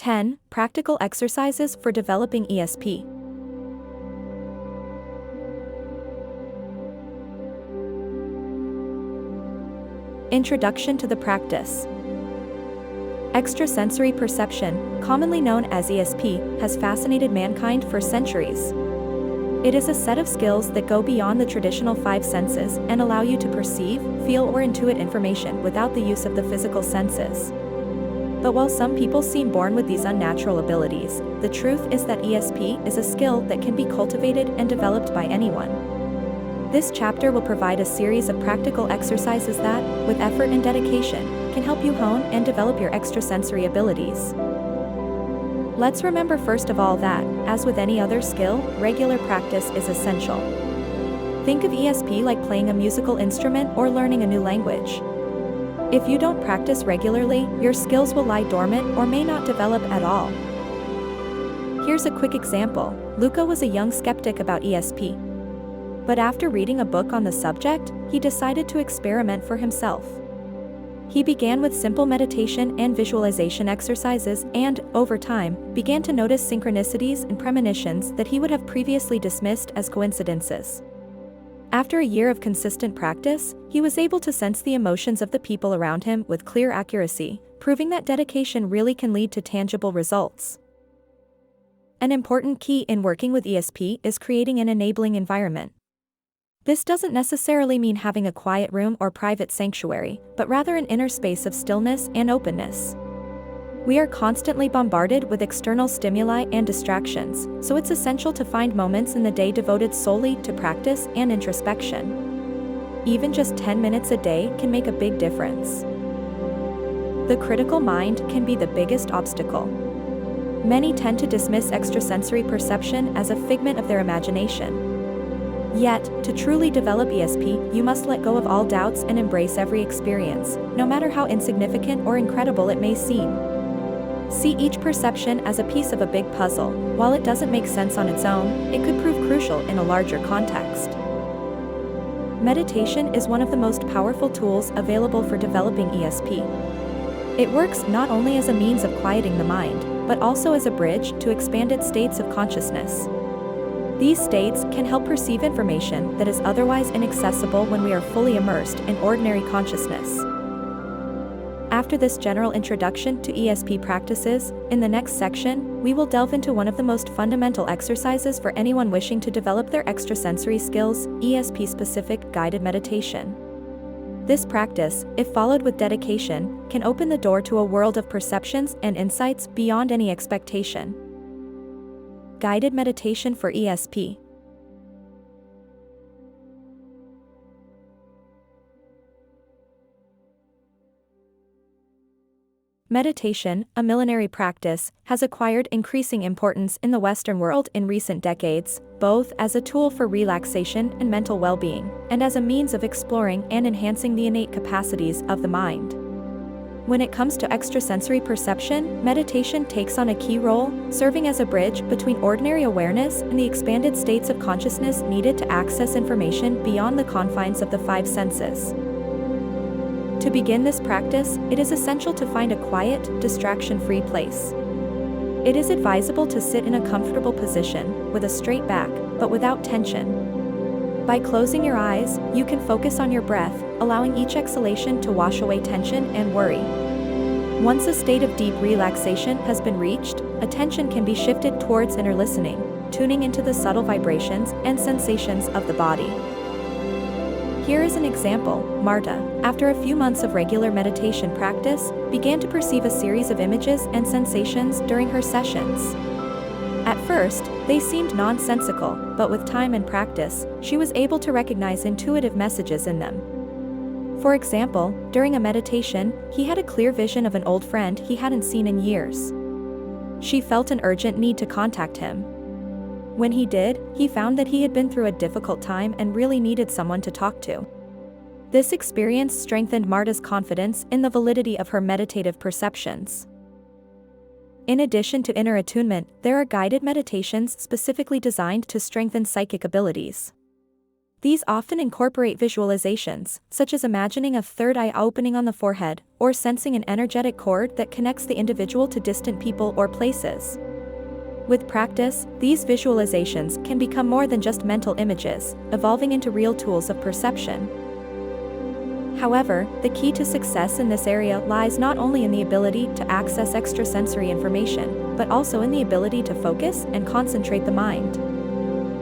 10. Practical exercises for developing ESP. Introduction to the practice. Extrasensory perception, commonly known as ESP, has fascinated mankind for centuries. It is a set of skills that go beyond the traditional five senses and allow you to perceive, feel, or intuit information without the use of the physical senses. But while some people seem born with these unnatural abilities, the truth is that ESP is a skill that can be cultivated and developed by anyone. This chapter will provide a series of practical exercises that, with effort and dedication, can help you hone and develop your extrasensory abilities. Let's remember first of all that, as with any other skill, regular practice is essential. Think of ESP like playing a musical instrument or learning a new language. If you don't practice regularly, your skills will lie dormant or may not develop at all. Here's a quick example. Luca was a young skeptic about ESP. But after reading a book on the subject, he decided to experiment for himself. He began with simple meditation and visualization exercises and, over time, began to notice synchronicities and premonitions that he would have previously dismissed as coincidences. After a year of consistent practice, he was able to sense the emotions of the people around him with clear accuracy, proving that dedication really can lead to tangible results. An important key in working with ESP is creating an enabling environment. This doesn't necessarily mean having a quiet room or private sanctuary, but rather an inner space of stillness and openness. We are constantly bombarded with external stimuli and distractions, so it's essential to find moments in the day devoted solely to practice and introspection. Even just 10 minutes a day can make a big difference. The critical mind can be the biggest obstacle. Many tend to dismiss extrasensory perception as a figment of their imagination. Yet, to truly develop ESP, you must let go of all doubts and embrace every experience, no matter how insignificant or incredible it may seem. See each perception as a piece of a big puzzle. While it doesn't make sense on its own, it could prove crucial in a larger context. Meditation is one of the most powerful tools available for developing ESP. It works not only as a means of quieting the mind, but also as a bridge to expanded states of consciousness. These states can help perceive information that is otherwise inaccessible when we are fully immersed in ordinary consciousness. After this general introduction to ESP practices, in the next section, we will delve into one of the most fundamental exercises for anyone wishing to develop their extrasensory skills, ESP-specific guided meditation. This practice, if followed with dedication, can open the door to a world of perceptions and insights beyond any expectation. Guided meditation for ESP. Meditation, a millenary practice, has acquired increasing importance in the Western world in recent decades, both as a tool for relaxation and mental well-being, and as a means of exploring and enhancing the innate capacities of the mind. When it comes to extrasensory perception, meditation takes on a key role, serving as a bridge between ordinary awareness and the expanded states of consciousness needed to access information beyond the confines of the five senses. To begin this practice, it is essential to find a quiet, distraction-free place. It is advisable to sit in a comfortable position, with a straight back, but without tension. By closing your eyes, you can focus on your breath, allowing each exhalation to wash away tension and worry. Once a state of deep relaxation has been reached, attention can be shifted towards inner listening, tuning into the subtle vibrations and sensations of the body. Here is an example. Marta, after a few months of regular meditation practice, began to perceive a series of images and sensations during her sessions. At first, they seemed nonsensical, but with time and practice, she was able to recognize intuitive messages in them. For example, during a meditation, he had a clear vision of an old friend he hadn't seen in years. She felt an urgent need to contact him. When he did, he found that he had been through a difficult time and really needed someone to talk to. This experience strengthened Marta's confidence in the validity of her meditative perceptions. In addition to inner attunement, there are guided meditations specifically designed to strengthen psychic abilities. These often incorporate visualizations, such as imagining a third eye opening on the forehead, or sensing an energetic cord that connects the individual to distant people or places. With practice, these visualizations can become more than just mental images, evolving into real tools of perception. However, the key to success in this area lies not only in the ability to access extrasensory information, but also in the ability to focus and concentrate the mind.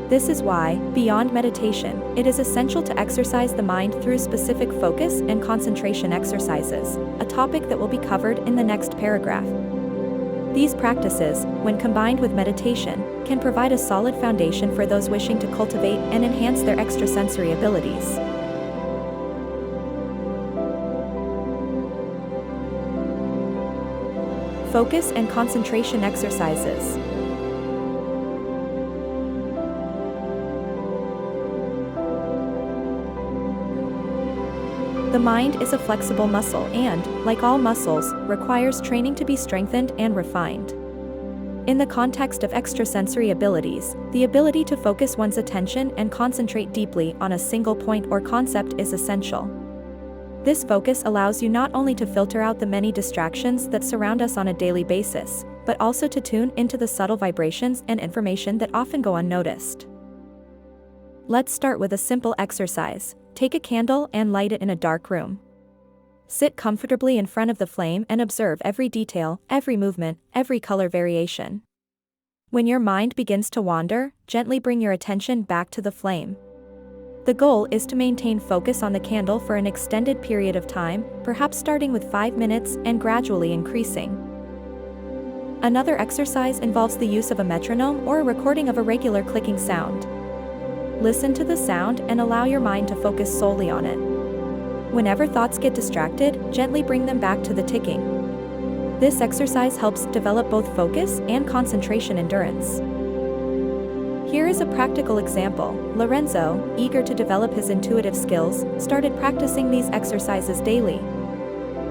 This is why, beyond meditation, it is essential to exercise the mind through specific focus and concentration exercises, a topic that will be covered in the next paragraph. These practices, when combined with meditation, can provide a solid foundation for those wishing to cultivate and enhance their extrasensory abilities. Focus and concentration exercises. The mind is a flexible muscle and, like all muscles, requires training to be strengthened and refined. In the context of extrasensory abilities, the ability to focus one's attention and concentrate deeply on a single point or concept is essential. This focus allows you not only to filter out the many distractions that surround us on a daily basis, but also to tune into the subtle vibrations and information that often go unnoticed. Let's start with a simple exercise. Take a candle and light it in a dark room. Sit comfortably in front of the flame and observe every detail, every movement, every color variation. When your mind begins to wander, gently bring your attention back to the flame. The goal is to maintain focus on the candle for an extended period of time, perhaps starting with 5 minutes and gradually increasing. Another exercise involves the use of a metronome or a recording of a regular clicking sound. Listen to the sound and allow your mind to focus solely on it. Whenever thoughts get distracted, gently bring them back to the ticking. This exercise helps develop both focus and concentration endurance. Here is a practical example. Lorenzo, eager to develop his intuitive skills, started practicing these exercises daily.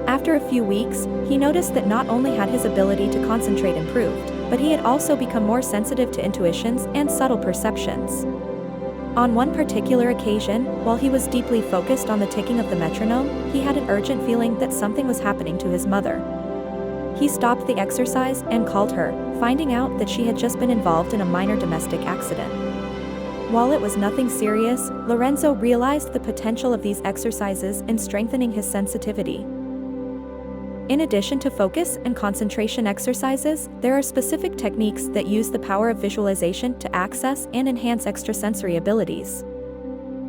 After a few weeks, he noticed that not only had his ability to concentrate improved, but he had also become more sensitive to intuitions and subtle perceptions. On one particular occasion, while he was deeply focused on the ticking of the metronome, he had an urgent feeling that something was happening to his mother. He stopped the exercise and called her, finding out that she had just been involved in a minor domestic accident. While it was nothing serious, Lorenzo realized the potential of these exercises in strengthening his sensitivity. In addition to focus and concentration exercises, there are specific techniques that use the power of visualization to access and enhance extrasensory abilities.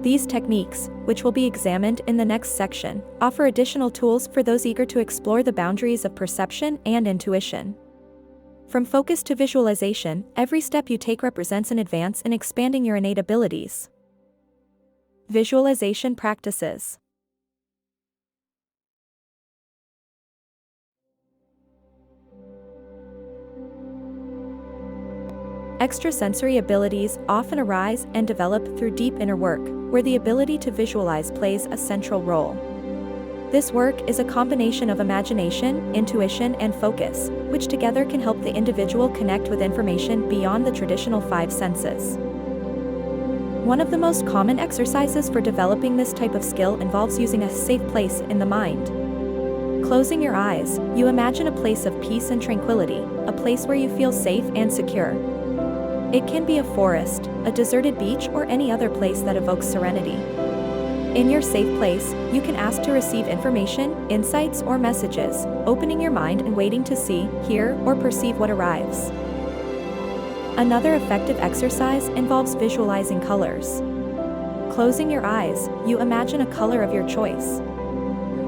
These techniques, which will be examined in the next section, offer additional tools for those eager to explore the boundaries of perception and intuition. From focus to visualization, every step you take represents an advance in expanding your innate abilities. Visualization practices. Extrasensory abilities often arise and develop through deep inner work, where the ability to visualize plays a central role. This work is a combination of imagination, intuition, and focus, which together can help the individual connect with information beyond the traditional 5 senses. One of the most common exercises for developing this type of skill involves using a safe place in the mind. Closing your eyes, you imagine a place of peace and tranquility, a place where you feel safe and secure. It can be a forest, a deserted beach, or any other place that evokes serenity. In your safe place, you can ask to receive information, insights, or messages, opening your mind and waiting to see, hear, or perceive what arrives. Another effective exercise involves visualizing colors. Closing your eyes, you imagine a color of your choice.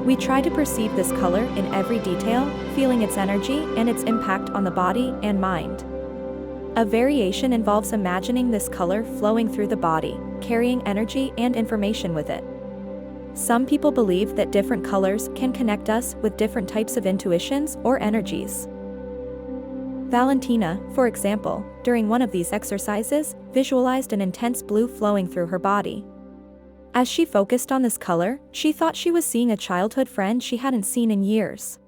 We try to perceive this color in every detail, feeling its energy and its impact on the body and mind. A variation involves imagining this color flowing through the body, carrying energy and information with it. Some people believe that different colors can connect us with different types of intuitions or energies. Valentina, for example, during one of these exercises, visualized an intense blue flowing through her body. As she focused on this color, she thought she was seeing a childhood friend she hadn't seen in years.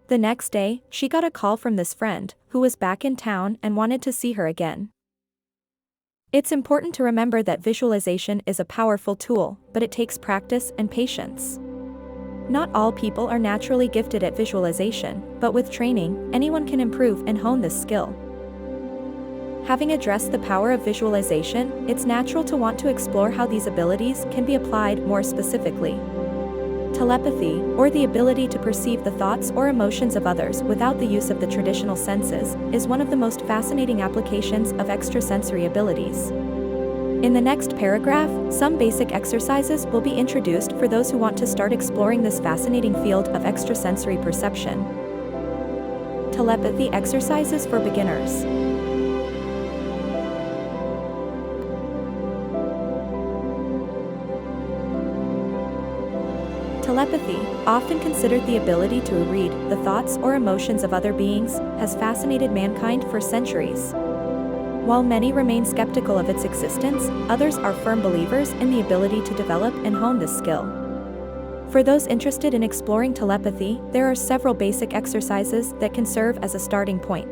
The next day, she got a call from this friend, who was back in town and wanted to see her again. It's important to remember that visualization is a powerful tool, but it takes practice and patience. Not all people are naturally gifted at visualization, but with training, anyone can improve and hone this skill. Having addressed the power of visualization, it's natural to want to explore how these abilities can be applied more specifically. Telepathy, or the ability to perceive the thoughts or emotions of others without the use of the traditional senses, is one of the most fascinating applications of extrasensory abilities. In the next paragraph, some basic exercises will be introduced for those who want to start exploring this fascinating field of extrasensory perception. Telepathy exercises for beginners. Telepathy, often considered the ability to read the thoughts or emotions of other beings, has fascinated mankind for centuries. While many remain skeptical of its existence, others are firm believers in the ability to develop and hone this skill. For those interested in exploring telepathy, there are several basic exercises that can serve as a starting point.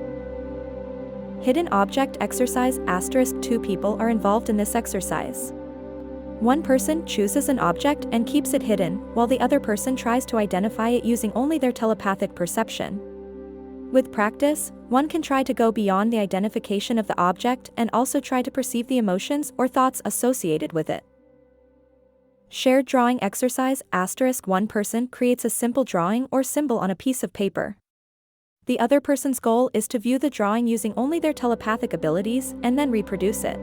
Hidden object exercise *. 2 people are involved in this exercise. One person chooses an object and keeps it hidden, while the other person tries to identify it using only their telepathic perception. With practice, one can try to go beyond the identification of the object and also try to perceive the emotions or thoughts associated with it. Shared drawing exercise *. One person creates a simple drawing or symbol on a piece of paper. The other person's goal is to view the drawing using only their telepathic abilities and then reproduce it.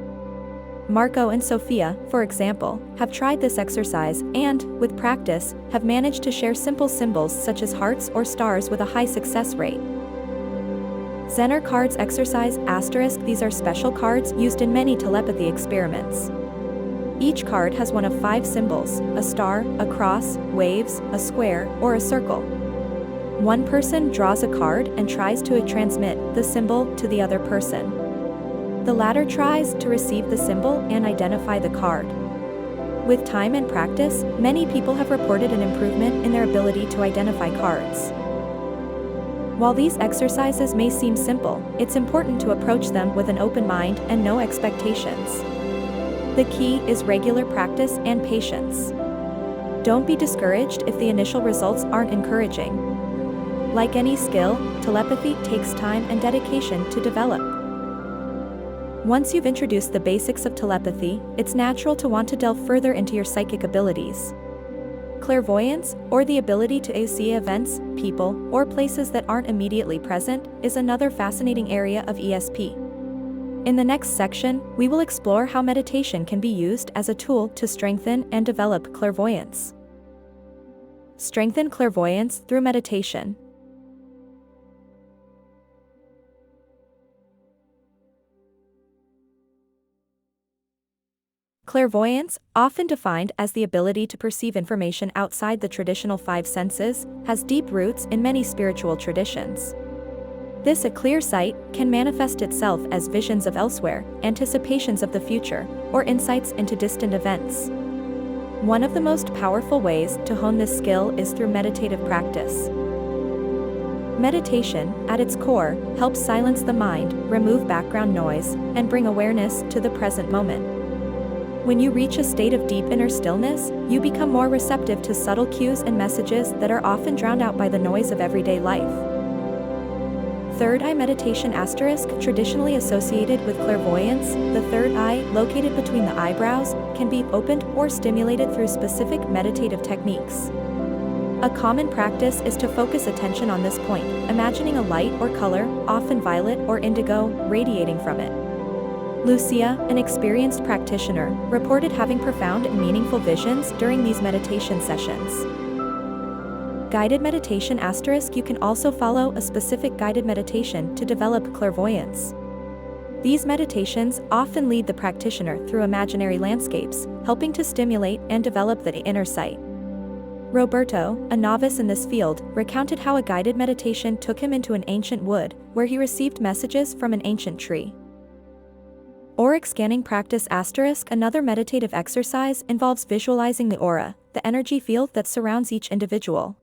Marco and Sophia, for example, have tried this exercise and, with practice, have managed to share simple symbols such as hearts or stars with a high success rate. Zener cards exercise *. These are special cards used in many telepathy experiments. Each card has one of 5 symbols: a star, a cross, waves, a square, or a circle. One person draws a card and tries to transmit the symbol to the other person. The latter tries to receive the symbol and identify the card. With time and practice, many people have reported an improvement in their ability to identify cards. While these exercises may seem simple, it's important to approach them with an open mind and no expectations. The key is regular practice and patience. Don't be discouraged if the initial results aren't encouraging. Like any skill, telepathy takes time and dedication to develop. Once you've introduced the basics of telepathy, it's natural to want to delve further into your psychic abilities. Clairvoyance, or the ability to see events, people, or places that aren't immediately present, is another fascinating area of ESP. In the next section, we will explore how meditation can be used as a tool to strengthen and develop clairvoyance. Strengthen clairvoyance through meditation. Clairvoyance, often defined as the ability to perceive information outside the traditional 5 senses, has deep roots in many spiritual traditions. This clear sight can manifest itself as visions of elsewhere, anticipations of the future, or insights into distant events. One of the most powerful ways to hone this skill is through meditative practice. Meditation, at its core, helps silence the mind, remove background noise, and bring awareness to the present moment. When you reach a state of deep inner stillness, you become more receptive to subtle cues and messages that are often drowned out by the noise of everyday life. Third eye meditation *. Traditionally associated with clairvoyance, the third eye, located between the eyebrows, can be opened or stimulated through specific meditative techniques. A common practice is to focus attention on this point, imagining a light or color, often violet or indigo, radiating from it. Lucia, an experienced practitioner, reported having profound and meaningful visions during these meditation sessions. Guided meditation *. You can also follow a specific guided meditation to develop clairvoyance. These meditations often lead the practitioner through imaginary landscapes, helping to stimulate and develop the inner sight. Roberto, a novice in this field, recounted how a guided meditation took him into an ancient wood, where he received messages from an ancient tree. Auric scanning practice *. Another meditative exercise involves visualizing the aura, the energy field that surrounds each individual.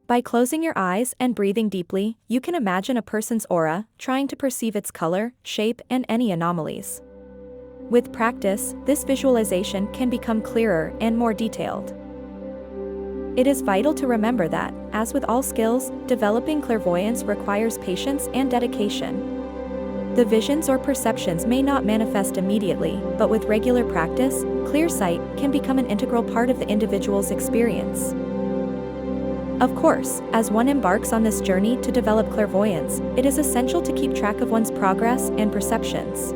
By closing your eyes and breathing deeply, you can imagine a person's aura, trying to perceive its color, shape, and any anomalies. With practice, this visualization can become clearer and more detailed. It is vital to remember that, as with all skills, developing clairvoyance requires patience and dedication. The visions or perceptions may not manifest immediately, but with regular practice, clear sight can become an integral part of the individual's experience. Of course, as one embarks on this journey to develop clairvoyance, it is essential to keep track of one's progress and perceptions.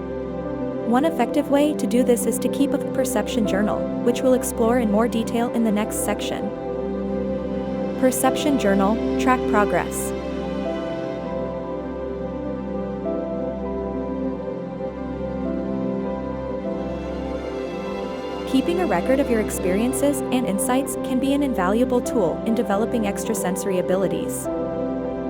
One effective way to do this is to keep a perception journal, which we'll explore in more detail in the next section. Perception journal, track progress. Keeping a record of your experiences and insights can be an invaluable tool in developing extrasensory abilities.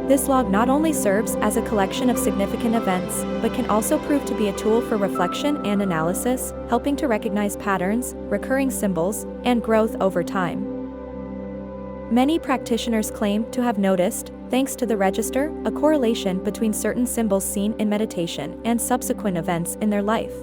This log not only serves as a collection of significant events, but can also prove to be a tool for reflection and analysis, helping to recognize patterns, recurring symbols, and growth over time. Many practitioners claim to have noticed, thanks to the register, a correlation between certain symbols seen in meditation and subsequent events in their life.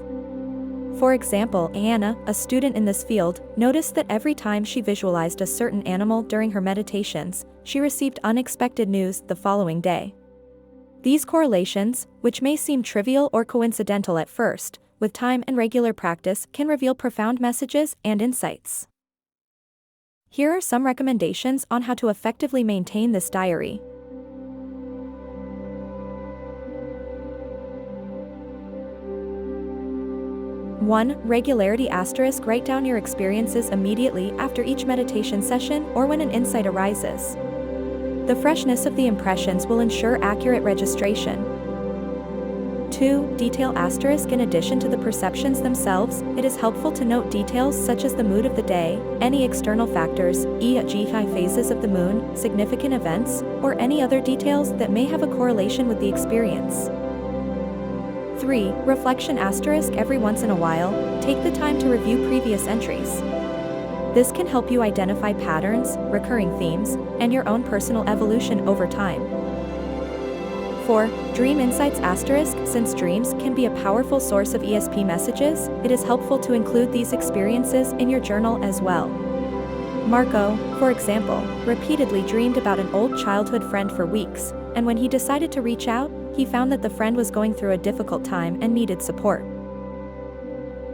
For example, Anna, a student in this field, noticed that every time she visualized a certain animal during her meditations, she received unexpected news the following day. These correlations, which may seem trivial or coincidental at first, with time and regular practice can reveal profound messages and insights. Here are some recommendations on how to effectively maintain this diary. 1. Regularity *. Write down your experiences immediately after each meditation session or when an insight arises. The freshness of the impressions will ensure accurate registration. 2. Detail *. In addition to the perceptions themselves, it is helpful to note details such as the mood of the day, any external factors, e.g. high phases of the moon, significant events, or any other details that may have a correlation with the experience. 3. Reflection *. Every once in a while, take the time to review previous entries. This can help you identify patterns, recurring themes, and your own personal evolution over time. 4. Dream insights *. Since dreams can be a powerful source of ESP messages, it is helpful to include these experiences in your journal as well. Marco, for example, repeatedly dreamed about an old childhood friend for weeks, and when he decided to reach out, he found that the friend was going through a difficult time and needed support.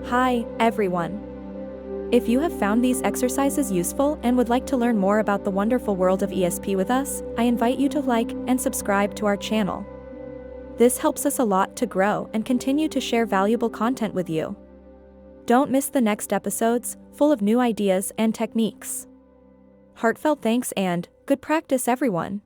Hi, everyone. If you have found these exercises useful and would like to learn more about the wonderful world of ESP with us, I invite you to like and subscribe to our channel. This helps us a lot to grow and continue to share valuable content with you. Don't miss the next episodes, full of new ideas and techniques. Heartfelt thanks and good practice, everyone.